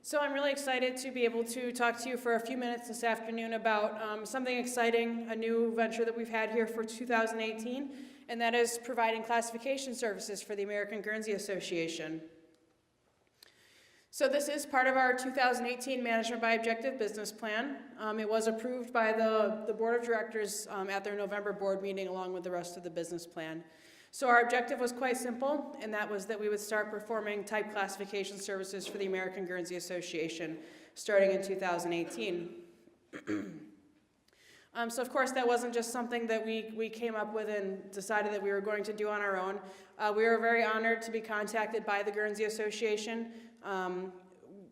So I'm really excited to be able to talk to you for a few minutes this afternoon about something exciting, a new venture that we've had here for 2018, and that is providing classification services for the American Guernsey Association. So this is part of our 2018 Management by Objective business plan. It was approved by the board of directors at their November board meeting along with the rest of the business plan. So our objective was quite simple, and that was that we would start performing type classification services for the American Guernsey Association starting in 2018. So of course that wasn't just something that we came up with and decided that we were going to do on our own. We were very honored to be contacted by the Guernsey Association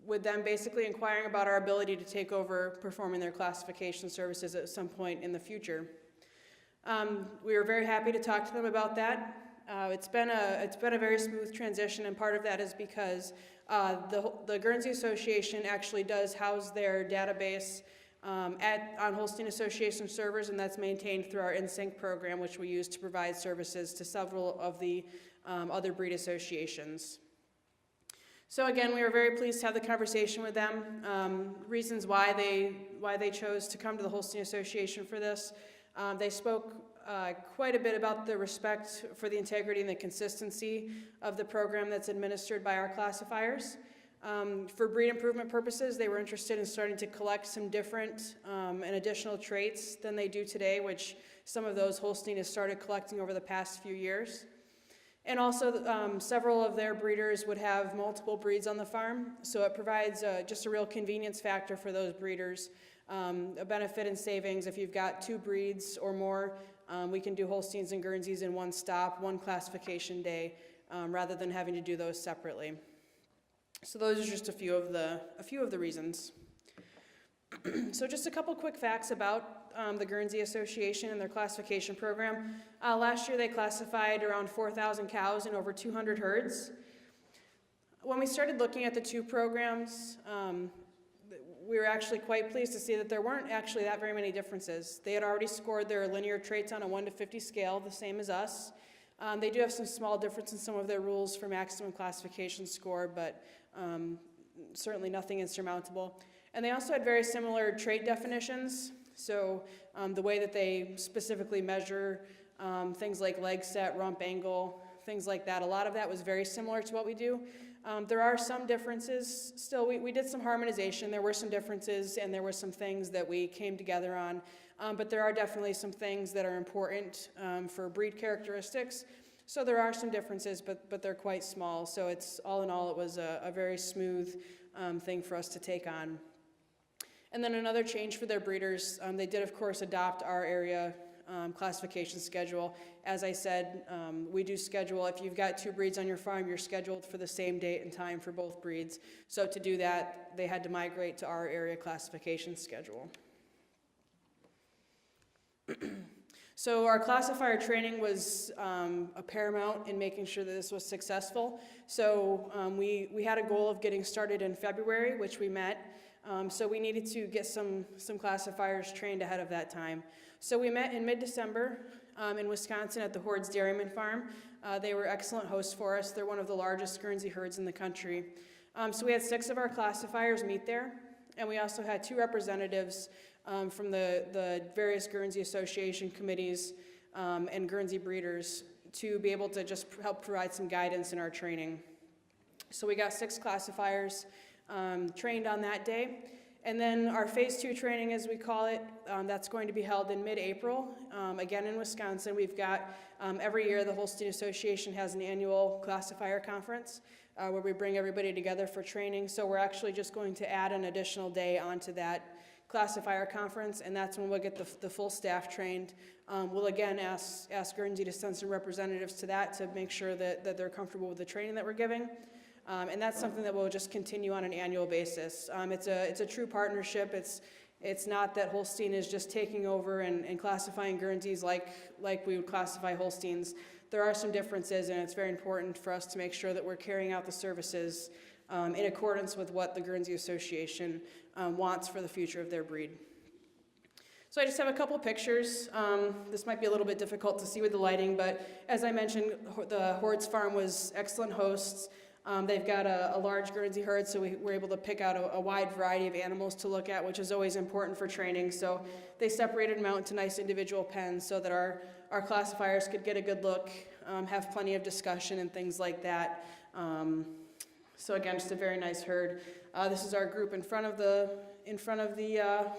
with them basically inquiring about our ability to take over performing their classification services at some point in the future. We were very happy to talk to them about that. It's been a very smooth transition, and part of that is because the Guernsey Association actually does house their database on Holstein Association servers, and that's maintained through our InSync program, which we use to provide services to several of the other breed associations. So again, we were very pleased to have the conversation with them. Reasons why they chose to come to the Holstein Association for this. They spoke quite a bit about the respect for the integrity and the consistency of the program that's administered by our classifiers. For breed improvement purposes, they were interested in starting to collect some different and additional traits than they do today, which some of those Holstein has started collecting over the past few years. And also, several of their breeders would have multiple breeds on the farm, so it provides just a real convenience factor for those breeders. A benefit in savings if you've got 2 breeds or more. We can do Holsteins and Guernseys in one stop, one classification day, rather than having to do those separately. So those are just a few of the reasons. So just a couple quick facts about the Guernsey Association and their classification program. Last year they classified around 4,000 cows in over 200 herds. When we started looking at the 2 programs, we were actually quite pleased to see that there weren't actually that very many differences. They had already scored their linear traits on a 1 to 50 scale, the same as us. They do have some small difference in some of their rules for maximum classification score, but certainly nothing insurmountable. And they also had very similar trait definitions. So the way that they specifically measure things like leg set, rump angle, things like that, a lot of that was very similar to what we do. There are some differences. Still, we did some harmonization. There were some differences, and there were some things that we came together on. But there are definitely some things that are important for breed characteristics. So there are some differences, but they're quite small. So it's all in all, it was a very smooth thing for us to take on. And then another change for their breeders, they did, of course, adopt our area classification schedule. As I said, we do schedule, if you've got 2 breeds on your farm, you're scheduled for the same date and time for both breeds. So to do that, they had to migrate to our area classification schedule. So our classifier training was a paramount in making sure that this was successful. So we had a goal of getting started in February, which we met. So we needed to get some classifiers trained ahead of that time. So we met in mid-December in Wisconsin at the Hordes Dairyman Farm. They were excellent hosts for us. They're one of the largest Guernsey herds in the country. So we had 6 of our classifiers meet there, and we also had 2 representatives from the various Guernsey Association committees and Guernsey breeders to be able to just help provide some guidance in our training. So we got 6 classifiers trained on that day. And then our phase 2 training, as we call it, that's going to be held in mid-April, again in Wisconsin. We've got, every year the Holstein Association has an annual classifier conference where we bring everybody together for training. So we're actually just going to add an additional day onto that classifier conference, and that's when we'll get the full staff trained. We'll again ask Guernsey to send some representatives to that to make sure that they're comfortable with the training that we're giving. And that's something that will just continue on an annual basis. It's a true partnership. It's not that Holstein is just taking over and classifying Guernseys like we would classify Holsteins. There are some differences, and it's very important for us to make sure that we're carrying out the services in accordance with what the Guernsey Association wants for the future of their breed. So I just have a couple pictures. This might be a little bit difficult to see with the lighting, but as I mentioned, the Hordes Farm was excellent hosts. They've got a large Guernsey herd, so we were able to pick out a wide variety of animals to look at, which is always important for training. So they separated them out into nice individual pens so that our classifiers could get a good look, have plenty of discussion and things like that. So again, just a very nice herd. This is our group in front of the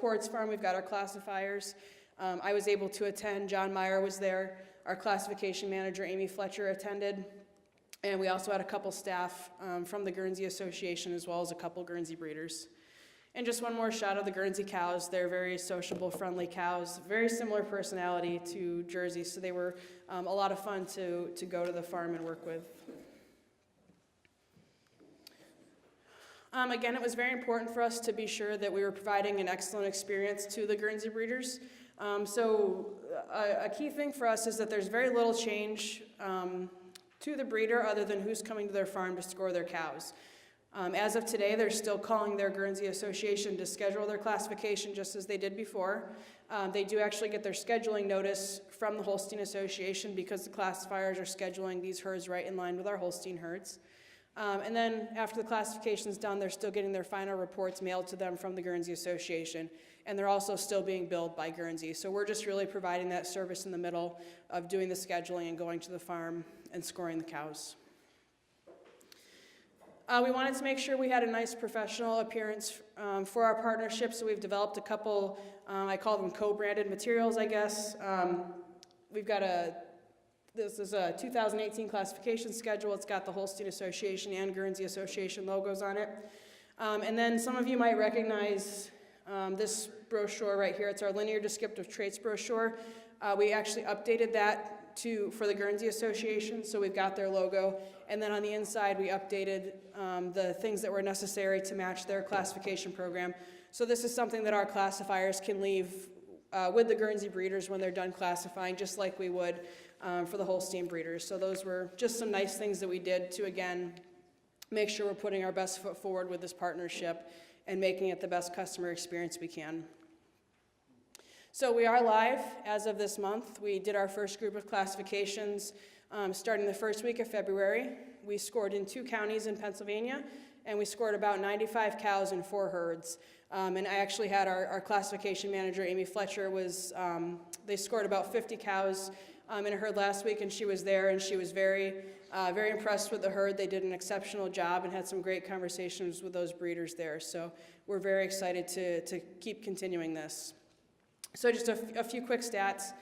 Hordes farm. We've got our classifiers. I was able to attend. John Meyer was there. Our classification manager, Amy Fletcher, attended. And we also had a couple staff from the Guernsey Association, as well as a couple Guernsey breeders. And just one more shot of the Guernsey cows. They're very sociable, friendly cows, very similar personality to Jersey, so they were a lot of fun to go to the farm and work with. Again, it was very important for us to be sure that we were providing an excellent experience to the Guernsey breeders. So a key thing for us is that there's very little change to the breeder other than who's coming to their farm to score their cows. As of today, they're still calling their Guernsey Association to schedule their classification just as they did before. They do actually get their scheduling notice from the Holstein Association because the classifiers are scheduling these herds right in line with our Holstein herds. And then after the classification is done, they're still getting their final reports mailed to them from the Guernsey Association, and they're also still being billed by Guernsey. So we're just really providing that service in the middle of doing the scheduling and going to the farm and scoring the cows. We wanted to make sure we had a nice professional appearance for our partnership, so we've developed a couple, I call them co-branded materials, I guess. We've got this is a 2018 classification schedule. It's got the Holstein Association and Guernsey Association logos on it. And then some of you might recognize this brochure right here. It's our linear descriptive traits brochure. We actually updated that for the Guernsey Association, so we've got their logo. And then on the inside, we updated the things that were necessary to match their classification program. So this is something that our classifiers can leave with the Guernsey breeders when they're done classifying, just like we would for the Holstein breeders. So those were just some nice things that we did to, again, make sure we're putting our best foot forward with this partnership and making it the best customer experience we can. So we are live as of this month. We did our first group of classifications starting the first week of February. We scored in 2 counties in Pennsylvania, and we scored about 95 cows in 4 herds. And I actually had our classification manager, Amy Fletcher, they scored about 50 cows in a herd last week, and she was there, and she was very impressed with the herd. They did an exceptional job and had some great conversations with those breeders there. So we're very excited to keep continuing this. So just a few quick stats.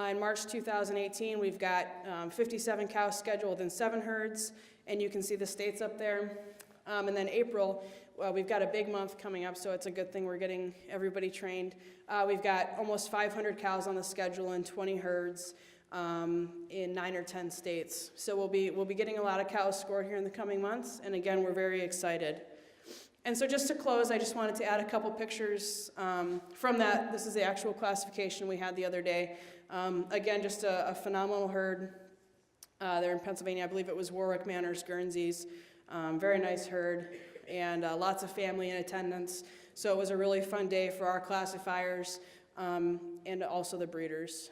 In March 2018, we've got 57 cows scheduled in 7 herds, and you can see the states up there. And then April, we've got a big month coming up, so it's a good thing we're getting everybody trained. We've got almost 500 cows on the schedule in 20 herds in 9 or 10 states. So we'll be getting a lot of cows scored here in the coming months, and again, we're very excited. And so just to close, I just wanted to add a couple pictures from that. This is the actual classification we had the other day. Again, just a phenomenal herd there in Pennsylvania. I believe it was Warwick Manors, Guernseys. Very nice herd, and lots of family in attendance. So it was a really fun day for our classifiers and also the breeders.